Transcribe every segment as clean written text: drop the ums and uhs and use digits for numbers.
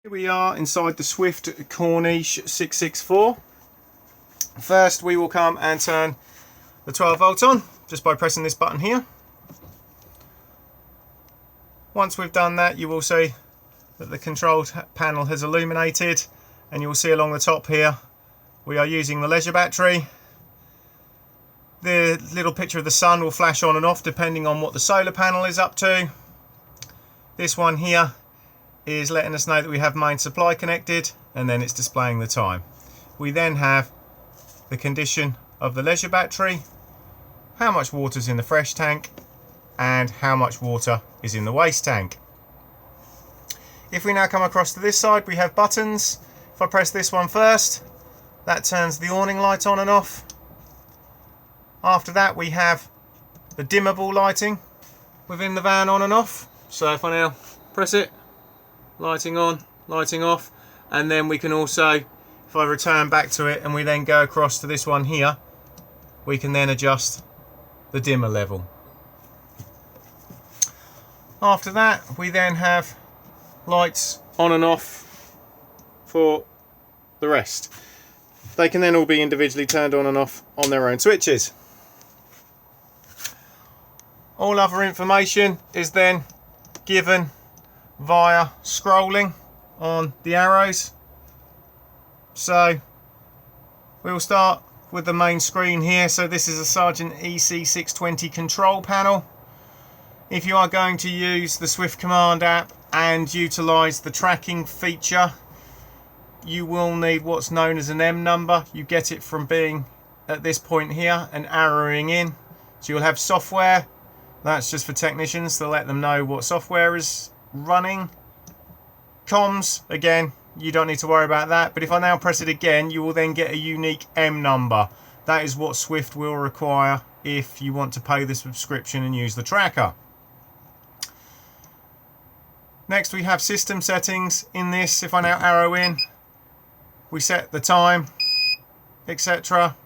Here we are inside the Swift Corniche 664. First we will come and turn the 12 volt on just by pressing this button here. Once we've done that, you will see that the control panel has illuminated, and you will see along the top here we are using the leisure battery. The little picture of the sun will flash on and off depending on what the solar panel is up to. This one here is letting us know that we have main supply connected, and then it's displaying the time. We then have the condition of the leisure battery, how much water is in the fresh tank, and how much water is in the waste tank. If we now come across to this side, we have buttons. If I press this one first, that turns the awning light on and off. After that, we have the dimmable lighting within the van on and off. So if I now press it, lighting on, lighting off, and then we can also, if I return back to it and we then go across to this one here, we can then adjust the dimmer level. After that, we then have lights on and off for the rest. They can then all be individually turned on and off on their own switches. All other information is then given via scrolling on the arrows. So we will start with the main screen here. So this is a Sargent EC620 control panel. If you are going to use the Swift Command app and utilize the tracking feature, you will need what's known as an M number. You get it from being at this point here and arrowing in. So you'll have software. That's just for technicians to let them know what software is running. Comms, again, you don't need to worry about that, but if I now press it again, you will then get a unique M number. That is what Swift will require if you want to pay the subscription and use the tracker. Next we have system settings. In this, if I now arrow in, we set the time, etc.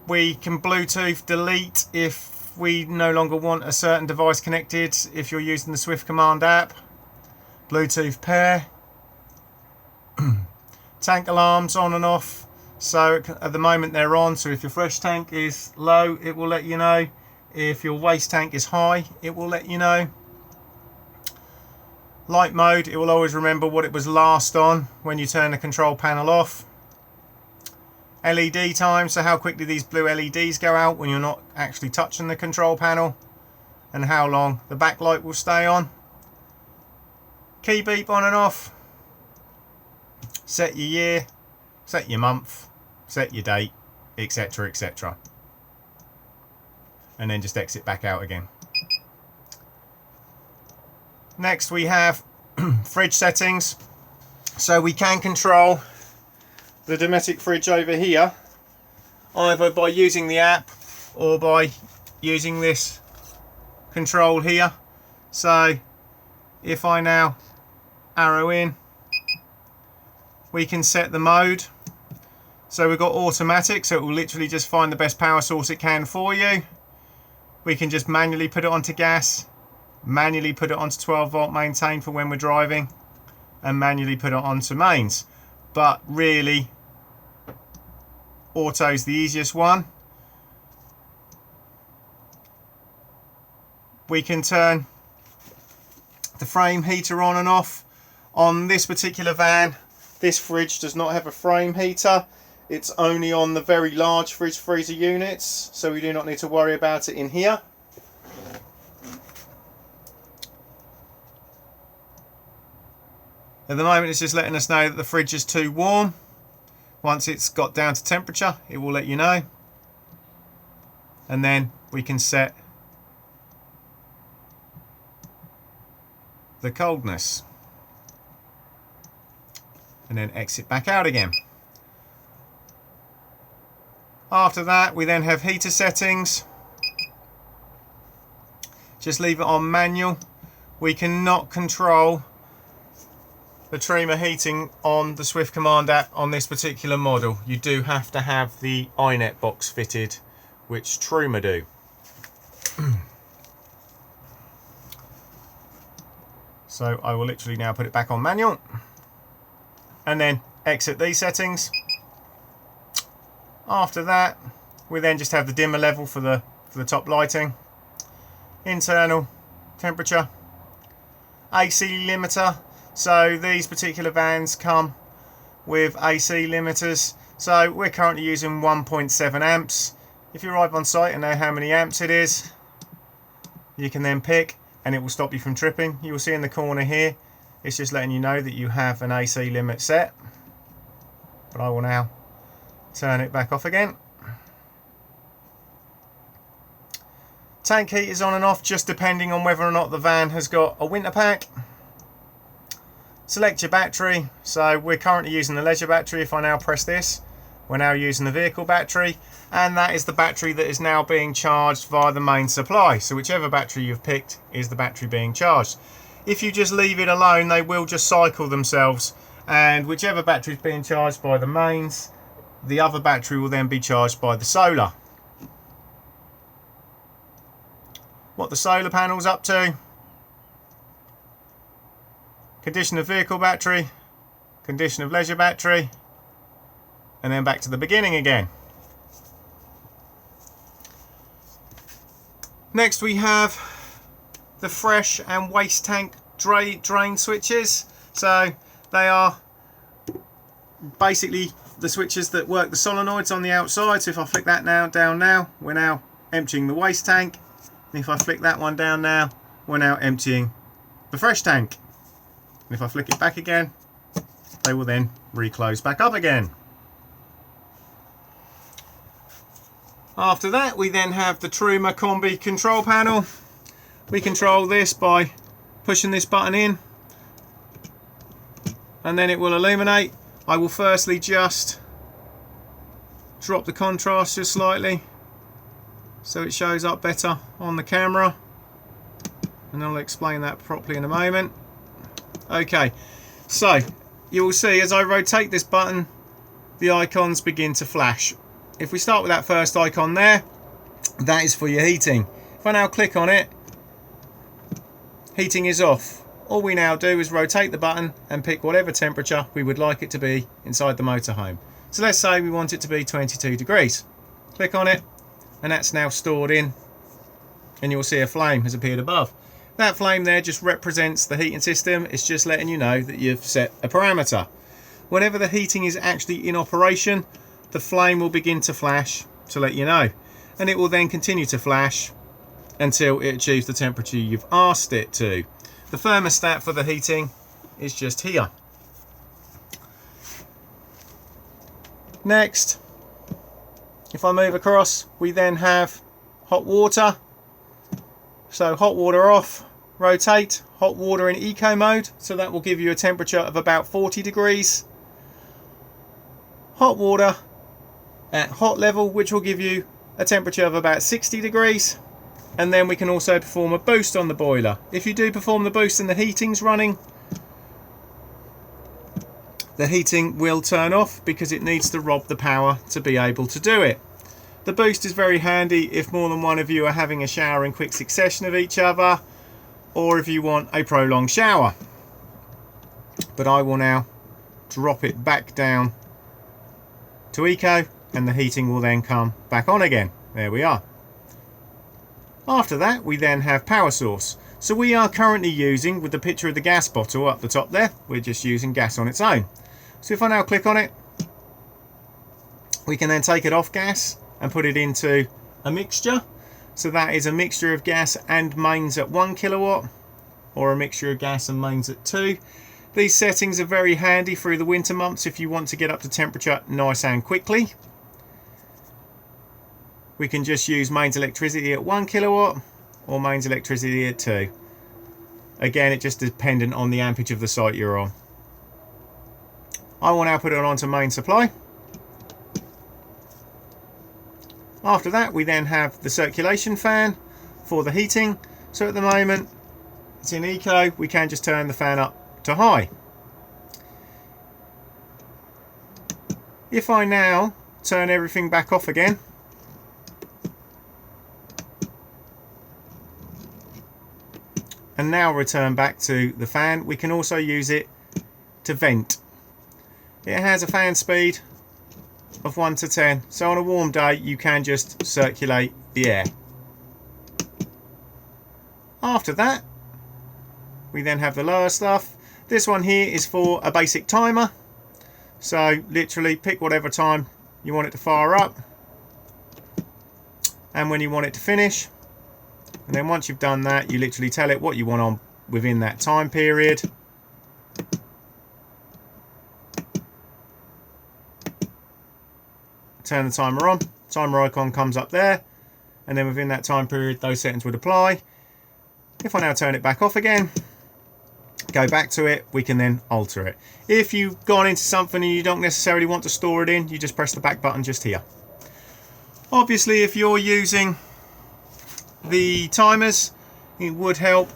We can Bluetooth delete if we no longer want a certain device connected. If you're using the Swift Command app, Bluetooth pair. Tank alarms on and off. So at the moment they're on, so if your fresh tank is low, it will let you know. If your waste tank is high, it will let you know. Light mode, it will always remember what it was last on when you turn the control panel off. LED time, so how quickly these blue LEDs go out when you're not actually touching the control panel, and how long the backlight will stay on. Key beep on and off. Set your year, set your month, set your date, etc, etc. And then just exit back out again. Next we have fridge settings. So we can control the Dometic fridge over here either by using the app or by using this control here. So if I now arrow in, we can set the mode. So we've got automatic, so it will literally just find the best power source it can for you. We can just manually put it onto gas, manually put it onto 12 volt maintain for when we're driving, and manually put it onto mains. But really, auto's the easiest one. We can turn the frame heater on and off. On this particular van, this fridge does not have a frame heater. It's only on the very large fridge freezer units, so we do not need to worry about it in here. At the moment it's just letting us know that the fridge is too warm. Once it's got down to temperature, it will let you know. And then we can set the coldness. And then exit back out again. After that, we then have heater settings. Just leave it on manual. We cannot control the Trima heating on the Swift Command app on this particular model. You do have to have the iNet box fitted, which Truma do. So I will literally now put it back on manual and then exit these settings. After that, we then just have the dimmer level for the top lighting, internal temperature, AC limiter. So these particular vans come with AC limiters. So we're currently using 1.7 amps. If you arrive on site and know how many amps it is, you can then pick and it will stop you from tripping. You will see in the corner here, it's just letting you know that you have an AC limit set. But I will now turn it back off again. Tank heat is on and off just depending on whether or not the van has got a winter pack. Select your battery. So we're currently using the leisure battery. If I now press this, we're now using the vehicle battery, and that is the battery that is now being charged via the main supply. So whichever battery you've picked is the battery being charged. If you just leave it alone, they will just cycle themselves, and whichever battery is being charged by the mains, the other battery will then be charged by the solar. What the solar panel's up to: condition of vehicle battery, condition of leisure battery, and then back to the beginning again. Next we have the fresh and waste tank drain switches. So they are basically the switches that work the solenoids on the outside. So if I flick that down now, we're now emptying the waste tank. And if I flick that one down now, we're now emptying the fresh tank. And if I flick it back again, they will then reclose back up again. After that, we then have the Truma Combi control panel. We control this by pushing this button in, and then it will illuminate. I will firstly just drop the contrast just slightly so it shows up better on the camera, and I'll explain that properly in a moment. Okay, so you will see as I rotate this button, the icons begin to flash. If we start with that first icon there, that is for your heating. If I now click on it, heating is off. All we now do is rotate the button and pick whatever temperature we would like it to be inside the motorhome. So let's say we want it to be 22 degrees. Click on it, and that's now stored in, and you'll see a flame has appeared above. That flame there just represents the heating system. It's just letting you know that you've set a parameter. Whenever the heating is actually in operation, the flame will begin to flash to let you know, and it will then continue to flash until it achieves the temperature you've asked it to. The thermostat for the heating is just here. Next, if I move across, we then have hot water. So hot water off, rotate, hot water in eco mode, so that will give you a temperature of about 40 degrees. Hot water at hot level, which will give you a temperature of about 60 degrees. And then we can also perform a boost on the boiler. If you do perform the boost and the heating's running, the heating will turn off because it needs to rob the power to be able to do it. The boost is very handy if more than one of you are having a shower in quick succession of each other, or if you want a prolonged shower. But I will now drop it back down to eco, and the heating will then come back on again. There we are. After that, we then have power source. So we are currently using, with the picture of the gas bottle up the top there, we're just using gas on its own. So if I now click on it, we can then take it off gas and put it into a mixture. So that is a mixture of gas and mains at 1 kilowatt, or a mixture of gas and mains at 2. These settings are very handy through the winter months if you want to get up to temperature nice and quickly. We can just use mains electricity at 1 kilowatt or mains electricity at 2. Again, it's just dependent on the ampage of the site you're on. I will now put it onto main supply. After that, we then have the circulation fan for the heating. So at the moment, it's in eco. We can just turn the fan up to high. If I now turn everything back off again, and now return back to the fan, we can also use it to vent. It has a fan speed of 1 to 10, so on a warm day you can just circulate the air. After that, we then have the lower stuff. This one here is for a basic timer, so literally pick whatever time you want it to fire up and when you want it to finish, and then once you've done that, you literally tell it what you want on within that time period. Turn the timer on, timer icon comes up there, and then within that time period those settings would apply. If I now turn it back off again, go back to it, we can then alter it. If you've gone into something and you don't necessarily want to store it in, you just press the back button just here. Obviously if you're using the timers, it would help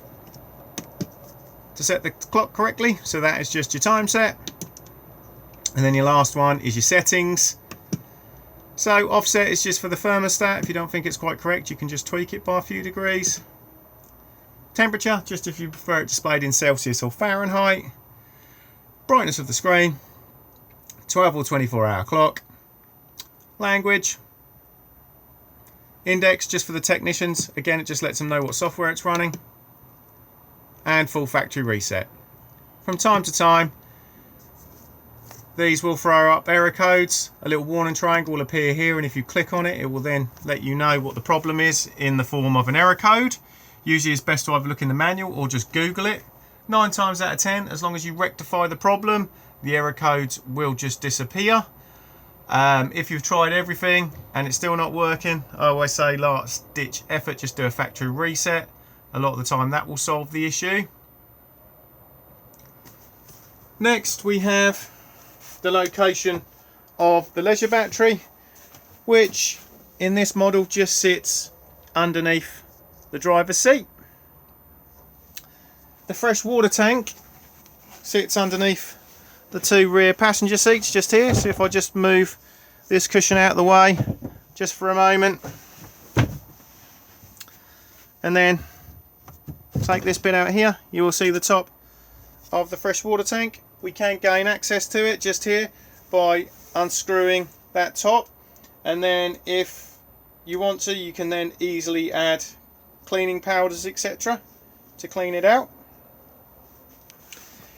to set the clock correctly, so that is just your time set, and then your last one is your settings. So offset is just for the thermostat. If you don't think it's quite correct, you can just tweak it by a few degrees. Temperature, just if you prefer it displayed in Celsius or Fahrenheit. Brightness of the screen, 12 or 24 hour clock. Language. Index, just for the technicians. Again, it just lets them know what software it's running. And full factory reset. From time to time, these will throw up error codes. A little warning triangle will appear here, and if you click on it, it will then let you know what the problem is in the form of an error code. Usually it's best to either look in the manual or just Google it. 9 times out of 10, as long as you rectify the problem, the error codes will just disappear. If you've tried everything and it's still not working, I always say last ditch effort, just do a factory reset. A lot of the time that will solve the issue. Next we have the location of the leisure battery, which in this model just sits underneath the driver's seat. The freshwater tank sits underneath the 2 rear passenger seats just here. So if I just move this cushion out of the way just for a moment, and then take this bit out here, you will see the top of the freshwater tank. We can gain access to it just here by unscrewing that top, and then if you want to, you can then easily add cleaning powders, etc., to clean it out.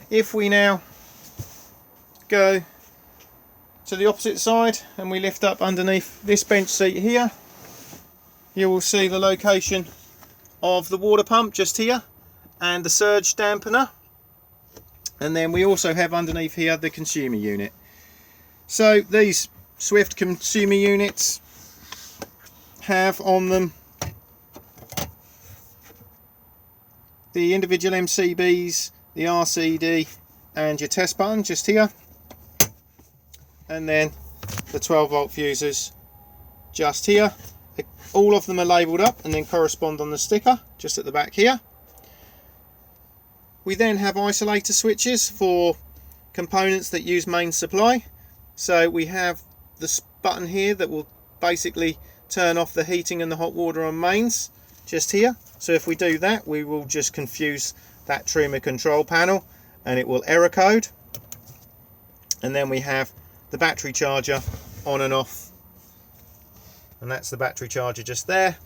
If we now go to the opposite side and we lift up underneath this bench seat here, you will see the location of the water pump just here and the surge dampener, and then we also have underneath here the consumer unit. So these Swift consumer units have on them the individual MCBs, the RCD and your test button just here, and then the 12 volt fuses just here. All of them are labelled up and then correspond on the sticker just at the back here. We then have isolator switches for components that use main supply. So we have this button here that will basically turn off the heating and the hot water on mains just here. So if we do that, we will just confuse that trimmer control panel and it will error code. And then we have the battery charger on and off, and that's the battery charger just there.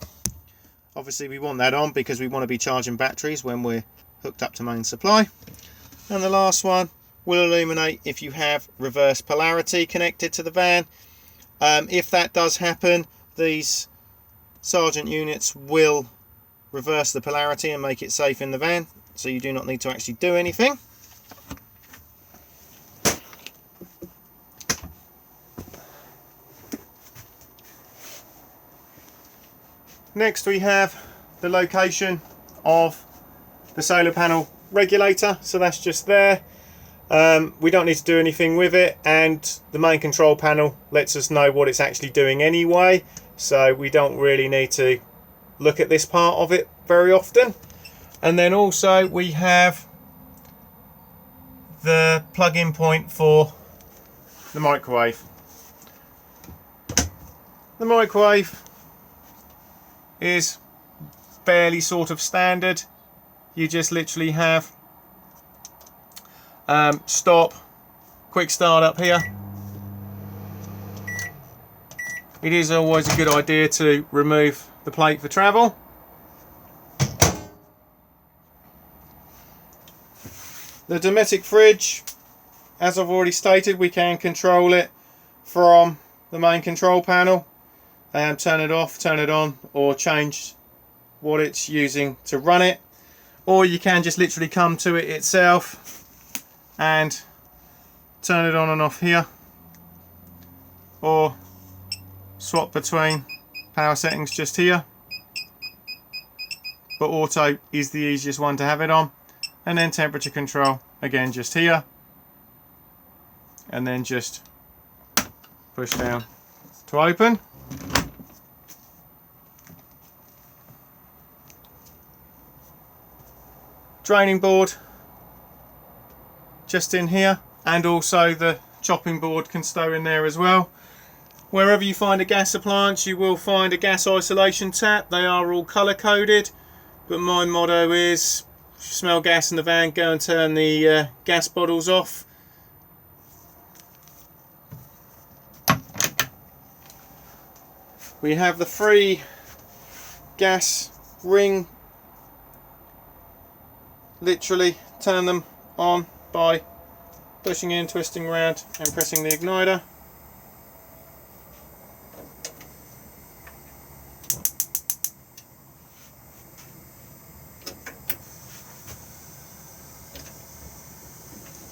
Obviously we want that on because we want to be charging batteries when we're hooked up to main supply. And the last one will illuminate if you have reverse polarity connected to the van. If that does happen, these Sergeant units will reverse the polarity and make it safe in the van, so you do not need to actually do anything. Next we have the location of the solar panel regulator, so that's just there. We don't need to do anything with it, and the main control panel lets us know what it's actually doing anyway, so we don't really need to look at this part of it very often. And then also we have the plug-in point for the microwave. The microwave is fairly sort of standard. you just literally have stop, quick start up here. It is always a good idea to remove the plate for travel. The Dometic fridge, as I've already stated, we can control it from the main control panel and turn it off, turn it on, or change what it's using to run it. Or you can just literally come to it itself and turn it on and off here, or swap between power settings just here, but auto is the easiest one to have it on. And then temperature control again just here, and then just push down to open. Draining board just in here, and also the chopping board can stow in there as well. Wherever you find a gas appliance, you will find a gas isolation tap. They are all colour coded, but my motto is, if you smell gas in the van, go and turn the gas bottles off. We have the free gas ring. Literally turn them on by pushing in, twisting around and pressing the igniter.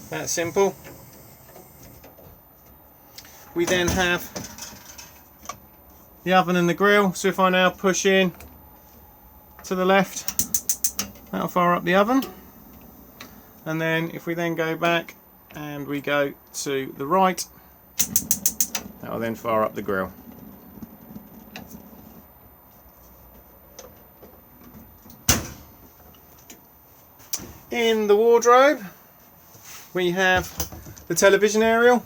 That's simple. We then have the oven and the grill. So if I now push in to the left, that'll fire up the oven. And then if we then go back and we go to the right, that'll then fire up the grill. In the wardrobe, we have the television aerial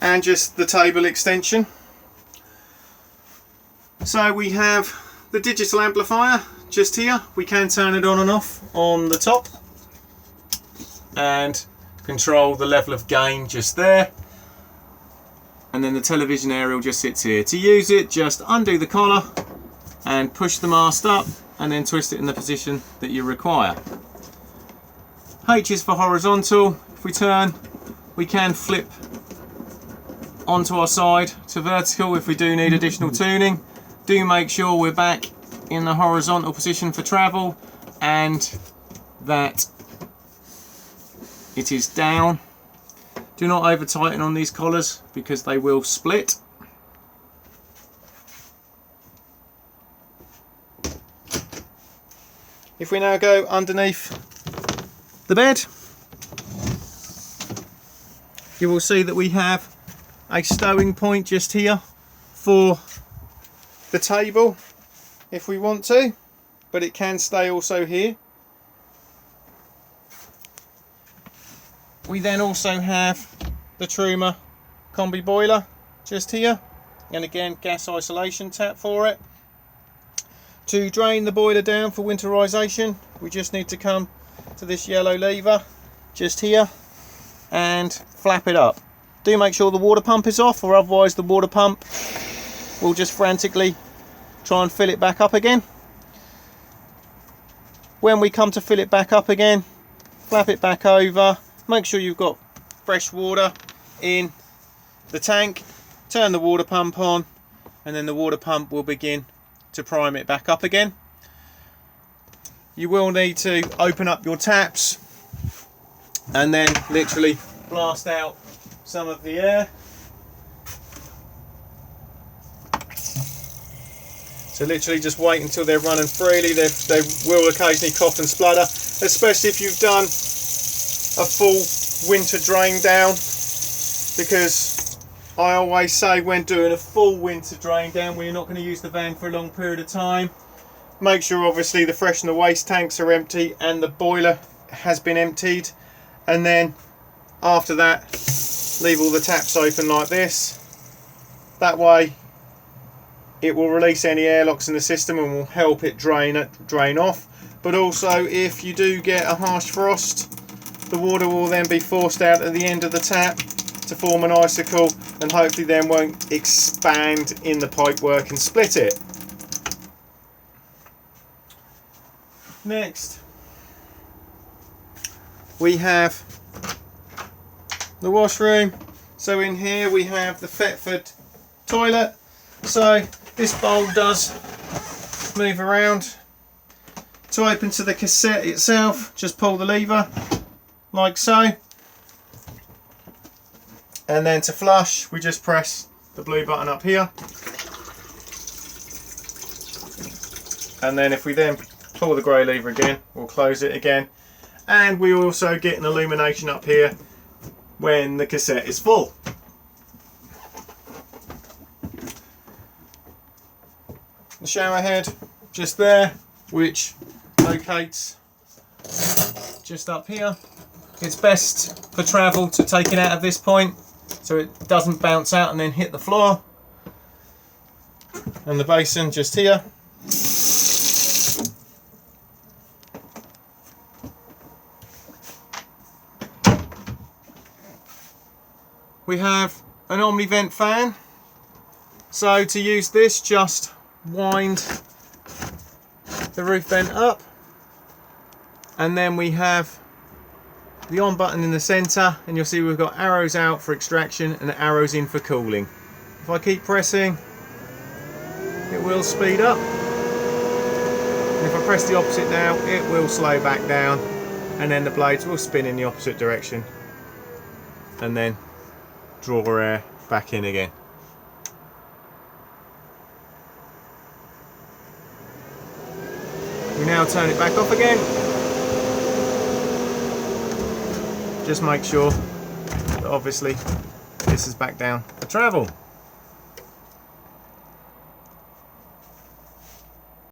and just the table extension. So we have the digital amplifier just here. We can turn it on and off on the top and control the level of gain just there. And then the television aerial just sits here. To use it, just undo the collar and push the mast up and then twist it in the position that you require. H is for horizontal. If we turn, we can flip onto our side to vertical if we do need additional tuning. Do make sure we're back in the horizontal position for travel and that it is down. Do not over tighten on these collars because they will split. If we now go underneath the bed, you will see that we have a stowing point just here for the table if we want to, but it can stay also here. We then also have the Truma combi boiler just here, and again gas isolation tap for it. To drain the boiler down for winterization, we just need to come to this yellow lever just here and flap it up. Do make sure the water pump is off, or otherwise the water pump will just frantically try and fill it back up again. When we come to fill it back up again, flap it back over. Make sure you've got fresh water in the tank. Turn the water pump on, and then the water pump will begin to prime it back up again. You will need to open up your taps and then literally blast out some of the air. So literally just wait until they're running freely. They will occasionally cough and splutter, especially if you've done a full winter drain down, because I always say when doing a full winter drain down, when you're not going to use the van for a long period of time, make sure obviously the fresh and the waste tanks are empty and the boiler has been emptied, and then after that leave all the taps open like this. That way it will release any airlocks in the system and will help it drain off. but also if you do get a harsh frost, the water will then be forced out at the end of the tap to form an icicle, and hopefully then won't expand in the pipework and split it. Next, we have the washroom. So in here we have the Thetford toilet. So this bowl does move around. To open to the cassette itself, just pull the lever like so. And then to flush, we just press the blue button up here. And then if we then pull the grey lever again, we'll close it again. And we also get an illumination up here when the cassette is full. The shower head just there, which locates just up here. It's best for travel to take it out of this point so it doesn't bounce out and then hit the floor. And the basin just here. We have an Omni Vent Fan. So to use this, just wind the roof vent up, and then we have the on button in the center, and you'll see we've got arrows out for extraction and arrows in for cooling. If I keep pressing, it will speed up, and if I press the opposite now, it will slow back down, and then the blades will spin in the opposite direction and then draw air back in again. We now turn it back off again. Just make sure that obviously this is back down for travel.